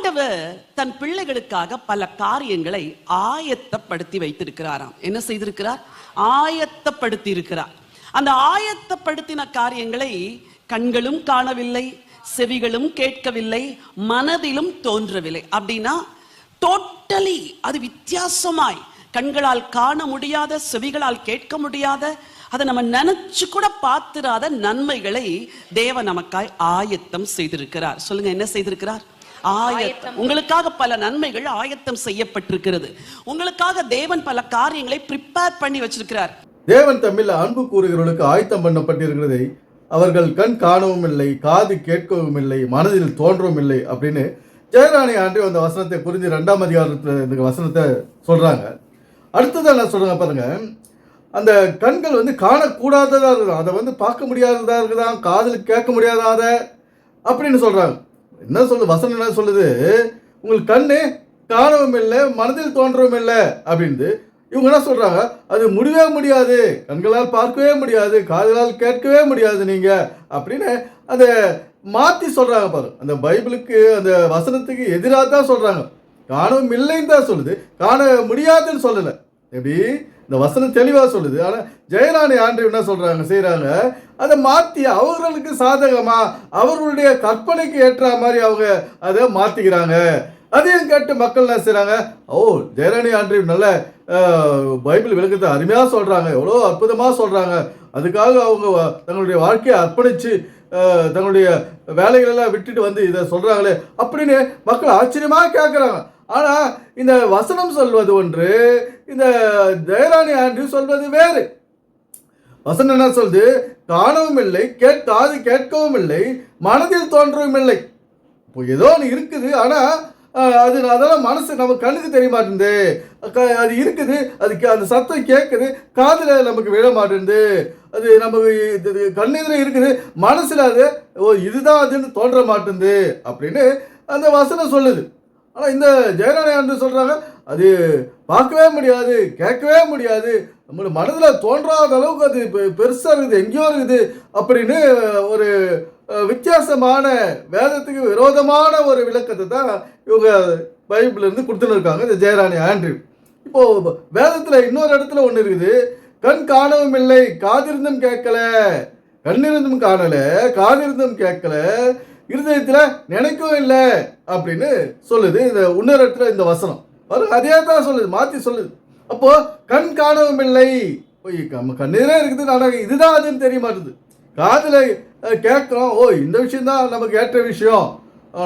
ஆண்டவர் தன் பிள்ளைகளுக்காக பல காரியங்களை ஆயத்தப்படுத்தி வைத்திருக்கிறாராம். என்ன செய்திருக்கிறார்? ஆயத்தப்படுத்தி இருக்கிறார். அந்த ஆயத்தப்படுத்தின காரியங்களை கண்களும் காணவில்லை, செவிகளும் கேட்கவில்லை, மனதிலும் தோன்றவில்லை. அப்படின்னா டோட்டலி அது வித்தியாசமாய், கண்களால் காண முடியாத, செவிகளால் கேட்க முடியாத, அதை நம்ம நினைச்சு கூட பார்த்திராத நன்மைகளை தேவன் நமக்காய் ஆயத்தம் செய்திருக்கிறார். சொல்லுங்க, என்ன செய்திருக்கிறார்? ஆயத்தம். உங்களுக்காக பல நன்மைகள் ஆயத்தம் செய்யப்பட்டிருக்கிறது. உங்களுக்காக தேவன் பல காரியங்களை ப்ரிப்பேர் பண்ணி வச்சிருக்கிறார். தேவன் தம்மில் அன்பு கூறுகிறவர்களுக்கு ஆயத்தம் பண்ணப்பட்டிருக்கிறதை அவர்கள் கண் காணவும் இல்லை, காது கேட்கவும் இல்லை, மனதில் தோன்றவும் இல்லை அப்படின்னு ஜெயராணி ஆண்டு அந்த வசனத்தை புரிஞ்சு 2ஆம் அதிகாரத்தில் இந்த வசனத்தை சொல்றாங்க. அடுத்ததான் என்ன சொல்றாங்க பாருங்க, அந்த கண்கள் காணக்கூடாததாக இருக்குதான், அதை பார்க்க முடியாததாக இருக்குதான், காதில் கேட்க முடியாத அப்படின்னு சொல்றாங்க. என்ன சொல்லுது வசனம்? என்ன சொல்லுது? உங்களுக்கு கண்ணு காணவும் இல்லை, மனதில் தோன்றவும் இல்லை அப்படின்னு. இவங்க என்ன சொல்றாங்க? அது முடியவே முடியாது, கண்களால் பார்க்கவே முடியாது, காதுகளால் கேட்கவே முடியாது நீங்க அப்படின்னு அதை மாற்றி சொல்றாங்க பாரு. அந்த பைபிளுக்கு அந்த வசனத்துக்கு எதிராக தான் சொல்றாங்க. காணவும் இல்லைன்னு தான் சொல்லுது, காண முடியாதுன்னு சொல்லலை. எப்படி இந்த வசனம் தெளிவாக சொல்லுது. ஆனால் ஜெயராணி ஆண்டு என்ன சொல்றாங்க, செய்யறாங்க, அதை மாற்றி அவர்களுக்கு சாதகமா, அவர்களுடைய கற்பனைக்கு ஏற்ற மாதிரி அவங்க அதை மாற்றிக்கிறாங்க. அதையும் கேட்டு மக்கள் என்ன செய்கிறாங்க, ஓ ஜெயராணி ஆண்டு நல்ல பைபிள் விளக்கத்தை அருமையாக சொல்கிறாங்க, எவ்வளோ அற்புதமாக சொல்கிறாங்க, அதுக்காக அவங்க தங்களுடைய வாழ்க்கையை அர்ப்பணித்து தங்களுடைய வேலைகளெல்லாம் விட்டுட்டு இதை சொல்கிறாங்களே அப்படின்னு மக்கள் ஆச்சரியமாக கேட்குறாங்க. ஆனால் இந்த வசனம் சொல்வது ஒன்று, இந்த ஜெயராணி ஆண்டு சொல்வது வேறு. வசனம் என்ன சொல்லுது? காணவும் இல்லை, காது கேட்கவும் இல்லை, மனதில் தோன்றவும் இல்லை. இப்போ ஏதோ ஒன்று இருக்குது, ஆனால் அதெல்லாம் மனசு நம்ம கண்ணுக்கு தெரிய மாட்டேங்குது. அது இருக்குது, அதுக்கு அந்த சத்தம் கேட்குது, காதில் நமக்கு விழ மாட்டேங்குது. அது நமக்கு கண்ணெதிர இருக்குது, மனசில் அது ஓ இதுதான் அதுன்னு தோன்ற மாட்டேங்குது அப்படின்னு அந்த வசனம் சொல்லுது. ஆனால் இந்த ஜெயராணி ஆண்டு சொல்கிறாங்க, அது பார்க்கவே முடியாது, கேட்கவே முடியாது, நம்மளோட மனதில் தோன்றாத அளவுக்கு அது பெருசாக இருக்குது, எங்கேயோ இருக்குது அப்படின்னு ஒரு வித்தியாசமான வேதத்துக்கு விரோதமான ஒரு விளக்கத்தை தான் இவங்க பைபிள்லேருந்து கொடுத்துன்னு இருக்காங்க இந்த ஜெயராணி ஆண்ட்ரூ. இப்போது வேதத்தில் இன்னொரு இடத்துல ஒன்று இருக்குது, கண் காணவும் இல்லை, காதிருந்தும் கேட்கல, கண்ணிருந்தும் காணலை, காதிருந்தும் கேட்கல, இருதயத்தில் நினைக்கவும் இல்லை அப்படின்னு சொல்லுது இந்த இன்னொரு இடத்துல இந்த வசனம். அதே தான் சொல்லுது, மாற்றி சொல்லுது. அப்போ கண் காணவும் இல்லை, கண்ணீரே இருக்குது, ஆனால் இதுதான் அதுன்னு தெரிய மாட்டுது. காதில் கேட்குறோம், ஓ இந்த விஷயம்தான் நமக்கு ஏற்ற விஷயம்,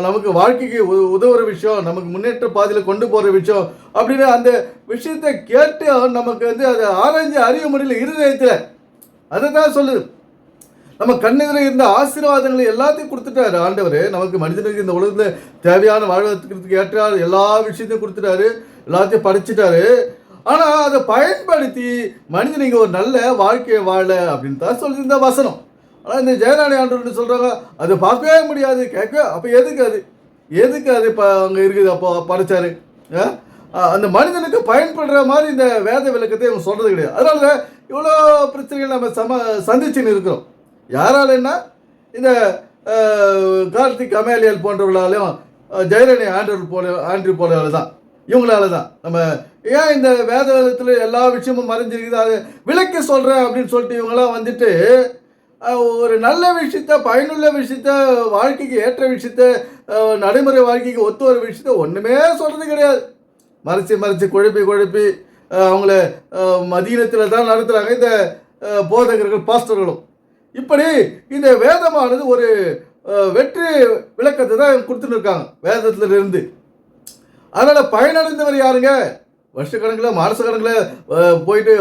நமக்கு வாழ்க்கைக்கு உதவுற விஷயம், நமக்கு முன்னேற்ற பாதையில் கொண்டு போகிற விஷயம் அப்படின்னு அந்த விஷயத்தை கேட்டு நமக்கு அதை ஆராய்ஞ்சு அறிய முடியல இருதயத்தில். அதை தான் சொல்லுது. நம்ம கண்ணெதிர இருந்த ஆசீர்வாதங்களை எல்லாத்தையும் கொடுத்துட்டாரு ஆண்டவர். நமக்கு மனிதனுக்கு இந்த உலகத்தில் தேவையான வாழ்வதற்கு ஏற்ற எல்லா விஷயத்தையும் கொடுத்துட்டாரு, எல்லாத்தையும் படிச்சுட்டாரு. ஆனால் அதை பயன்படுத்தி மனிதன் இங்கே ஒரு நல்ல வாழ்க்கையை வாழ அப்படின்னு தான் சொல்லுது இந்த வசனம். ஆனால் இந்த ஜெயராணி ஆண்டவர் சொல்கிறாங்க, அதை பார்க்கவே முடியாது, கேட்கவே. அப்போ எதுக்கு அது இப்போ அங்கே இருக்குது? அப்போ படைச்சாரு அந்த மனிதனுக்கு பயன்படுற மாதிரி இந்த வேத விளக்கத்தை இவங்க சொல்கிறது கிடையாது. அதனால இவ்வளோ பிரச்சனைகள் நம்ம சந்திச்சுன்னு இருக்கிறோம். யாராலன்னா இந்த கார்த்திக் அமேலியல் போன்றவர்களாலையும் ஜெயராணி ஆண்ட்ரூ போலவால தான், இவங்களால தான் நம்ம ஏன் இந்த வேதத்தில் எல்லா விஷயமும் மறைஞ்சிருக்குது, அதை விளக்கி சொல்கிறேன் அப்படின்னு சொல்லிட்டு இவங்களாம் ஒரு நல்ல விஷயத்த, பயனுள்ள விஷயத்த, வாழ்க்கைக்கு ஏற்ற விஷயத்த, நடைமுறை வாழ்க்கைக்கு ஒத்து வர விஷயத்த ஒன்றுமே சொல்கிறது கிடையாது. மறைச்சி குழப்பி அவங்கள மதீனத்தில் தான் நடத்துகிறாங்க இந்த போதகர்கள், பாஸ்டர்களும். இப்படி இந்த வேதமானது ஒரு வெற்றி விளக்கத்தை தான் கொடுத்துட்டு இருக்காங்க வேதத்துல இருந்து. அதனால் பயனடைந்தவர் யாருங்க? வருஷக்கணக்கில் மாசக்கணக்கில் போயிட்டு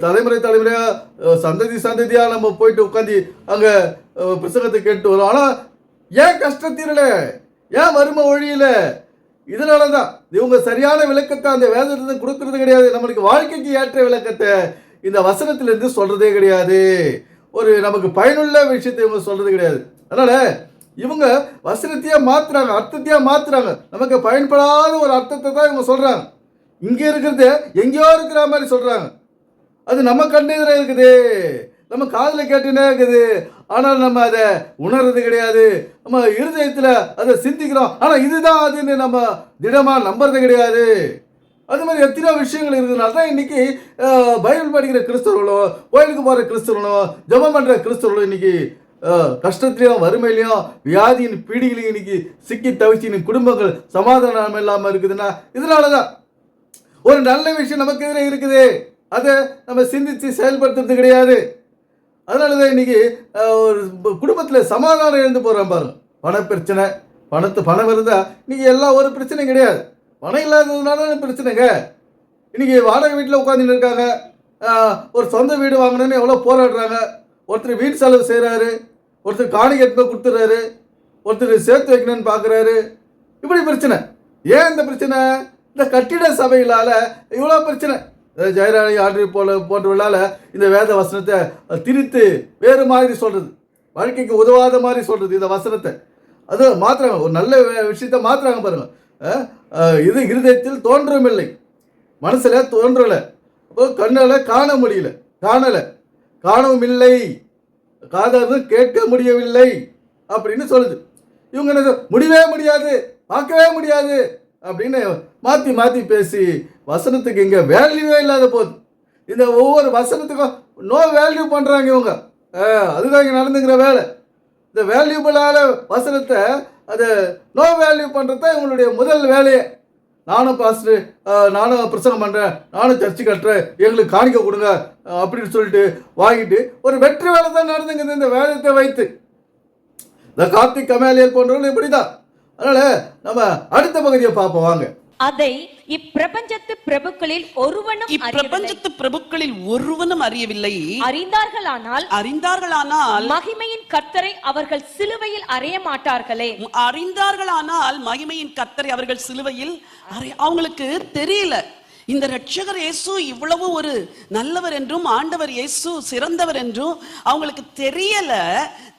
தலைமுறையாக சந்ததியாக நம்ம போயிட்டு உட்காந்து அங்கே புத்தகத்தை கேட்டு வரோம். ஆனால் ஏன் கஷ்டம் தீரல, ஏன் வறுமை ஒழியல? இதனால தான் இவங்க சரியான விளக்கத்தை அந்த வேதத்தை கொடுக்கறது கிடையாது. நம்மளுக்கு வாழ்க்கைக்கு ஏற்ற விளக்கத்தை இந்த வசனத்திலிருந்து சொல்றதே கிடையாது. ஒரு நமக்கு பயனுள்ள விஷயத்தை இவங்க சொல்றது கிடையாது. அதனால இவங்க வசனத்தையே மாத்துறாங்க, அர்த்தத்தையே மாத்துறாங்க. நமக்கு பயன்படாத ஒரு அர்த்தத்தை தான் இவங்க சொல்றாங்க. இங்கே இருக்கிறது எங்கேயோ இருக்கிற மாதிரி சொல்றாங்க. அது நம்ம கண்ணெதிர இருக்குது, நம்ம காதில் கேட்டுனே இருக்குது. ஆனால் நம்ம அதை உணர்றது கிடையாது. நம்ம இருதயத்தில் அதை சிந்திக்கிறோம், ஆனால் இதுதான் அதுன்னு நம்ம திடமாக நம்புறது கிடையாது. அது மாதிரி எத்தனையோ விஷயங்கள் இருக்கிறதுனால தான் இன்னைக்கு பைபிள் படிக்கிற கிறிஸ்தவர்களும் கோயிலுக்கு போகிற கிறிஸ்தவர்களும் ஜெபம் பண்ணுற கிறிஸ்தவர்களும் இன்னைக்கு கஷ்டத்துலையும் வறுமையிலையும் வியாதியின் பீடிகளையும் இன்னைக்கு சிக்கி தவிச்சு குடும்பங்கள் சமாதானம் இல்லாமல் இருக்குதுன்னா இதனால தான். ஒரு நல்ல விஷயம் நமக்கு எதிரே இருக்குது, அதை நம்ம சிந்தித்து செயல்படுத்துறது கிடையாது. அதனால தான் இன்னைக்கு ஒரு குடும்பத்தில் சமாதானம் இழந்து போகிறோம் பாருங்க. பண பிரச்சனை, பணம் இருந்தால் இன்னைக்கு எல்லாம் ஒரு பிரச்சனையும் கிடையாது. பணம் இல்லாததுனால பிரச்சனைங்க. இன்னைக்கு வாடகை வீட்டில் உட்காந்துட்டு இருக்காங்க, ஒரு சொந்த வீடு வாங்கணும்னு எவ்வளோ போராடுறாங்க. ஒருத்தர் வீட்டு செலவு செய்கிறாரு, ஒருத்தர் காணிக்கை எடுத்து கொடுத்துட்றாரு, ஒருத்தர் சேர்த்து வைக்கணும்னு பார்க்குறாரு. இப்படி பிரச்சனை. ஏன் இந்த பிரச்சனை? இந்த கட்டிட சபைகளால் இவ்வளோ பிரச்சனை. ஜெயராணி ஆண்டு போன்றவர்களால் இந்த வேத வசனத்தை திரித்து வேறு மாதிரி சொல்கிறது, வாழ்க்கைக்கு உதவாத மாதிரி சொல்கிறது இந்த வசனத்தை. அது மாற்றுறாங்க, ஒரு நல்ல விஷயத்தை மாற்றுறாங்க பாருங்கள். இது இருதயத்தில் தோன்றவும் இல்லை, மனசில் தோன்றலை, அப்போ கண்ணால் காண முடியல, காணவும் இல்லை, காதாலும் கேட்க முடியவில்லை அப்படின்னு சொல்லுது. இவங்க என்ன முடியவே முடியாது, பார்க்கவே முடியாது அப்படின்னு மாற்றி மாற்றி பேசி வசனத்துக்கு இங்கே வேல்யூவே இல்லாத போகுது. இந்த ஒவ்வொரு வசனத்துக்கும் நோ வேல்யூ பண்ணுறாங்க இவங்க. அதுதான் இங்கே நடந்துங்கிற வேலை. இந்த வேல்யூபிளான வசனத்தை அதை நோ வேல்யூ பண்ணுறது தான் இவங்களுடைய முதல் வேலையே. நானும் பாஸ்டர், நானும் பிரசங்கம் பண்ணுறேன், நானும் சர்ச்சு கட்டுறேன், எங்களுக்கு காணிக்க கொடுங்க அப்படின்னு சொல்லிட்டு வாங்கிட்டு ஒரு வெற்றி வேலை தான் நடந்துங்குது இந்த வேலையத்தை வைத்து. இந்த கார்த்திக் கமேலியல் போன்றவர்கள் இப்படி தான். அதனால் நம்ம அடுத்த பகுதியை பார்ப்போம் வாங்க. அதை இப்பிரபஞ்சத்து பிரபுக்களில் ஒருவனும் அறியவில்லை. அறிந்தார்களானால் மகிமையின் கர்த்தரை அவர்கள் சிலுவையில் அறைய மாட்டார்களே. அறிந்தார்களானால் மகிமையின் கர்த்தரை அவர்கள் சிலுவையில் அவங்களுக்கு தெரியல. இந்த ரட்சகர் இயேசு இவ்வளவு ஒரு நல்லவர் என்றும் ஆண்டவர் இயேசு சிறந்தவர் என்றும் அவங்களுக்கு தெரியல.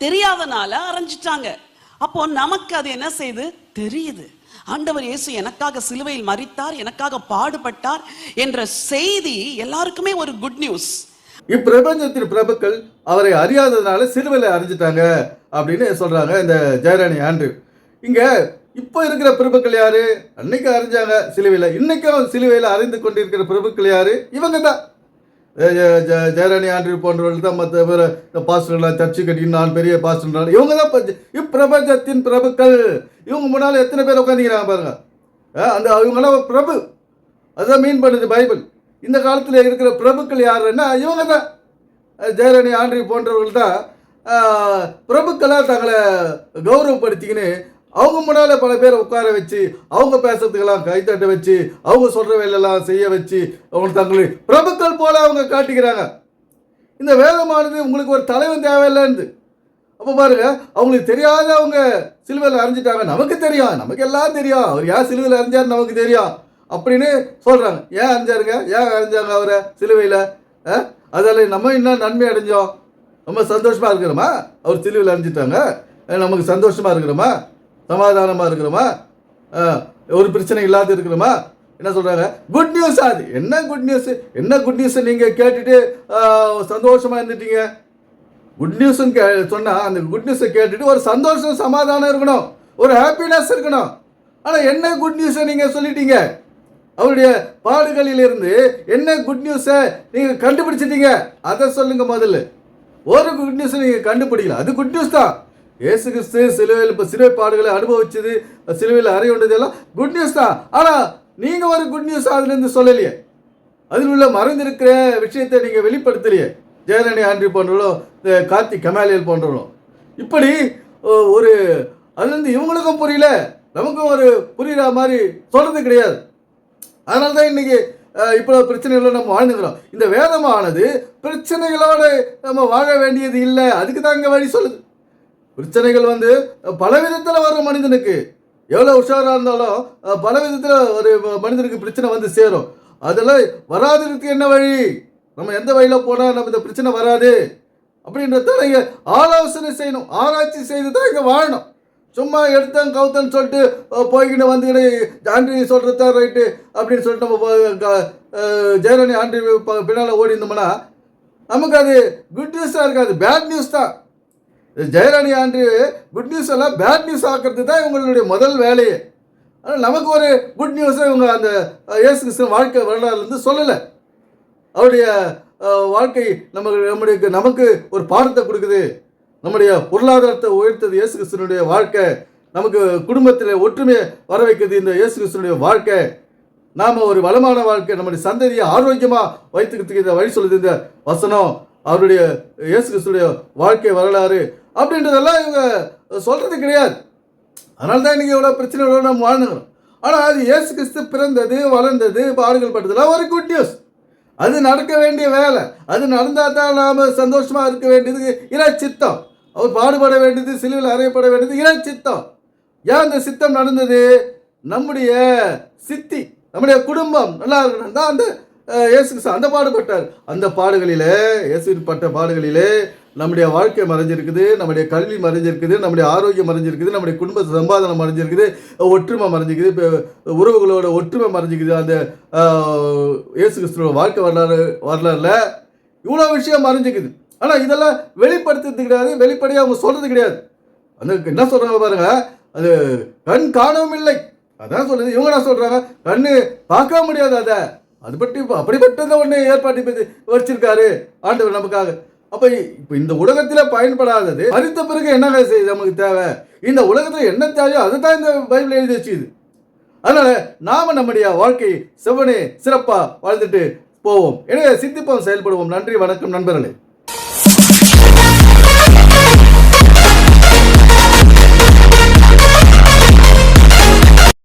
தெரியாதனால அரைஞ்சிட்டாங்க. அப்போ நமக்கு அது என்ன செய்து தெரியுது. ஆண்டவர் இயேசு எனக்காக சிலுவையில் மரித்தார், எனக்காக பாடுபட்டார் என்ற செய்தி எல்லாருக்குமே ஒரு குட் நியூஸ். இப்பிரபஞ்சத்தின் பிரபுக்கள் அவரை அறியாததுனால சிலுவையில் அறிஞ்சிட்டாங்க அப்படின்னு சொல்றாங்க இந்த ஜெயராணி ஆண்ட்ரூ. இங்க இப்போ இருக்கிற பிரபுக்கள் யாரு? அன்னைக்கு அறிஞ்சாங்க சிலுவையில், இன்னைக்கும் சிலுவையில் அறிந்து கொண்டிருக்கிற பிரபுக்கள் யாரு? இவங்க தான். ஜெயராணி ஆண்ட்ரூ போன்றவர்கள் தான். மற்ற பேர் பாஸ்டர்கள் சர்ச்சு கட்டின்னு நான் பெரிய பாஸ்டர், இவங்க தான் இப்பிரபஞ்சத்தின் பிரபுக்கள். இவங்க முன்னால் எத்தனை பேர் உட்காந்துக்கிறாங்க பாருங்க. அந்த இவங்களாம் பிரபு, அதுதான் மீன் பண்ணுது பைபிள். இந்த காலத்தில் இருக்கிற பிரபுக்கள் யாருன்னா இவங்க தான். ஜெயராணி ஆண்ட்ரூ போன்றவர்கள் தான் பிரபுக்களாக தங்களை கௌரவப்படுத்திக்கின்னு அவங்க முன்னால் பல பேரை உட்கார வச்சு அவங்க பேசுறதுக்கெல்லாம் கைத்தட்ட வச்சு அவங்க சொல்கிற வேலையெல்லாம் செய்ய வச்சு அவங்க தங்களை பிரபுக்கள் போல அவங்க காட்டிக்கிறாங்க. இந்த வேதமானது உங்களுக்கு ஒரு தலைவன் தேவையில்லைன்னு. அப்போ பாருங்க, அவங்களுக்கு தெரியாத அவங்க சிலுவையில் அறிஞ்சிட்டாங்க. நமக்கு தெரியும், நமக்கு எல்லாம் தெரியும், அவர் ஏன் சிலுவையில் அறிஞ்சார் நமக்கு தெரியும் அப்படின்னு சொல்கிறாங்க. ஏன் அறிஞ்சாருங்க, ஏன் அறிஞ்சாங்க அவரை சிலுவையில்? அதில் நம்ம இன்னும் நன்மை அடைஞ்சோம், நம்ம சந்தோஷமாக இருக்கிறோமா? அவர் சிலுவையில் அறிஞ்சிட்டாங்க, நமக்கு சந்தோஷமாக இருக்கிறோமா? சமாதானமாக இருக்கிறோமா? ஒரு பிரச்சனை இல்லாத இருக்கிறோமா? என்ன சொல்கிறாங்க? Good news. அது என்ன குட் நியூஸ்? என்ன குட் நியூஸை நீங்கள் கேட்டுட்டு சந்தோஷமாக இருந்துட்டீங்க? குட் நியூஸ்ன்னு சொன்னால் அந்த குட் நியூஸை கேட்டுட்டு ஒரு சந்தோஷம் சமாதானம் இருக்கணும், ஒரு ஹாப்பினஸ் இருக்கணும். ஆனால் என்ன குட் நியூஸை நீங்கள் சொல்லிட்டீங்க? அவருடைய பாடுகளிலிருந்து என்ன குட் நியூஸை நீங்கள் கண்டுபிடிச்சிட்டீங்க? அதை சொல்லுங்கள் முதல்ல. ஒரு குட் நியூஸை நீங்கள் கண்டுபிடிக்கல, அது குட் நியூஸ் தான். இயேசு கிறிஸ்து சிலுவையில் இப்போ சிலுவை பாடுகளை அனுபவிச்சது, சிலுவையில் அறையுண்டதெல்லாம் குட் நியூஸ் தான். ஆனால் நீங்கள் ஒரு குட் நியூஸ் அதுலேருந்து சொல்லலையே, அதில் உள்ள மறைந்திருக்கிற விஷயத்தை நீங்கள் வெளிப்படுத்தலையே. ஜெயராணி ஆண்ட்ரூ போன்றவர்களும் கார்த்திக் கமேலியல் போன்றவர்களும் இப்படி ஒரு அதுலேருந்து இவங்களுக்கும் புரியல, நமக்கும் ஒரு புரிகிற மாதிரி சொல்கிறது கிடையாது. அதனால தான் இன்றைக்கி இப்போ பிரச்சனைகளோடு நம்ம வாழ்ந்துக்கிறோம். இந்த வேதமானது பிரச்சனைகளோடு நம்ம வாழ வேண்டியது இல்லை, அதுக்கு தான் இங்கே வழி சொல்லுது. பிரச்சனைகள் பல விதத்தில் வரும். மனிதனுக்கு எவ்வளோ உஷாராக இருந்தாலும் பல விதத்தில் ஒரு மனிதனுக்கு பிரச்சனை சேரும். அதெல்லாம் வராததுக்கு என்ன வழி, நம்ம எந்த வழியில் போனால் நம்ம இந்த பிரச்சனை வராது அப்படின்றத நீங்கள் ஆலோசனை செய்யணும், ஆராய்ச்சி செய்து தான் இங்கே வாழணும். சும்மா எடுத்தேன் கவுத்தன்னு சொல்லிட்டு போய்கிட்டு வந்துக்கிட்டு ஆண்ட்ரூ சொல்கிறதா ரைட்டு அப்படின்னு சொல்லிட்டு நம்ம ஜெயராணி ஆண்ட்ரூ பின்னால் ஓடி இருந்தோம்னா நமக்கு அது குட் நியூஸாக இருக்காது, பேட் நியூஸ் தான். ஜெயராணி ஆண்டு குட் நியூஸ் எல்லாம் பேட் நியூஸ் ஆக்குறது தான் இவங்களுடைய முதல் வேலையே. ஆனால் நமக்கு ஒரு குட் நியூஸை இவங்க அந்த இயேசு கிறிஸ்து வாழ்க்கை வரலாறுலேருந்து சொல்லலை. அவருடைய வாழ்க்கை நமக்கு ஒரு பாடத்தை கொடுக்குது. நம்முடைய பொருளாதாரத்தை உயர்த்தது இயேசு கிறிஸ்துனுடைய வாழ்க்கை. நமக்கு குடும்பத்தில் ஒற்றுமையை வர வைக்கிறது இந்த இயேசு கிறிஸ்துனுடைய வாழ்க்கை. நாம் ஒரு வளமான வாழ்க்கை, நம்முடைய சந்ததியை ஆரோக்கியமாக வைத்துக்கிறதுக்கு இந்த வழி சொல்லுது இந்த வசனம். அவருடைய இயேசு கிறிஸ்துடைய வாழ்க்கை வரலாறு அப்படின்றதெல்லாம் இவங்க சொல்கிறது கிடையாது. அதனால தான் இன்றைக்கி எவ்வளோ பிரச்சனைகளோட நம்ம வாழ்ந்துக்கிறோம். ஆனால் அது இயேசு கிறிஸ்து பிறந்தது, வளர்ந்தது, பாடுகள் பட்டதெல்லாம் ஒரு குட் நியூஸ். அது நடக்க வேண்டிய வேலை. அது நடந்தால் தான் நாம் சந்தோஷமாக இருக்க வேண்டியது இறை சித்தம். அவர் பாடுபட வேண்டியது, சிலுவையில் அறையப்பட வேண்டியது இறை சித்தம். ஏன் அந்த சித்தம் நடந்தது? நம்முடைய சித்தி, நம்முடைய குடும்பம் நல்லா இருக்கணும் தான் அந்த இயேசு கிறிஸ்து அந்த பாடுபட்டார். அந்த பாடுகளிலே, இயேசு பட்ட பாடுகளிலே நம்முடைய வாழ்க்கை மறைஞ்சிருக்குது, நம்முடைய கல்வி மறைஞ்சிருக்குது, நம்முடைய ஆரோக்கியம் மறைஞ்சிருக்குது, நம்முடைய குடும்ப சம்பாதனம் மறைஞ்சிருக்குது, ஒற்றுமை மறைஞ்சிக்குது, உறவுகளோட ஒற்றுமை மறைஞ்சிக்குது. அந்த இயேசு கிறிஸ்துவோட வாழ்க்கை வரலாறுல இவ்வளோ விஷயம் மறைஞ்சிக்குது. ஆனால் இதெல்லாம் வெளிப்படுத்துறது கிடையாது, வெளிப்படையாக அவங்க சொல்கிறது கிடையாது. அந்த என்ன சொல்கிறாங்க பாருங்க, அது கண் காணவும் இல்லை அதான் சொல்லுது. இவங்க என்ன சொல்கிறாங்க, கண்ணு பார்க்க முடியாது. அதை அது பற்றி அப்படிப்பட்டதை ஒன்று ஏற்பாட்டு வச்சிருக்காரு ஆண்டவர் நமக்காக. அப்போ இப்போ இந்த உலகத்தில் பயன்படாதது மரித்த பிறகு என்ன நமக்கு தேவை, இந்த உலகத்தில் என்ன தேவையோ அதை தான் இந்த பைபிள் எழுதி வச்சுது. அதனால் நாம் நம்முடைய வாழ்க்கை செவ்வனே சிறப்பாக வாழ்ந்துட்டு போவோம். எனவே சிந்திப்போம், செயல்படுவோம். நன்றி, வணக்கம் நண்பர்களே.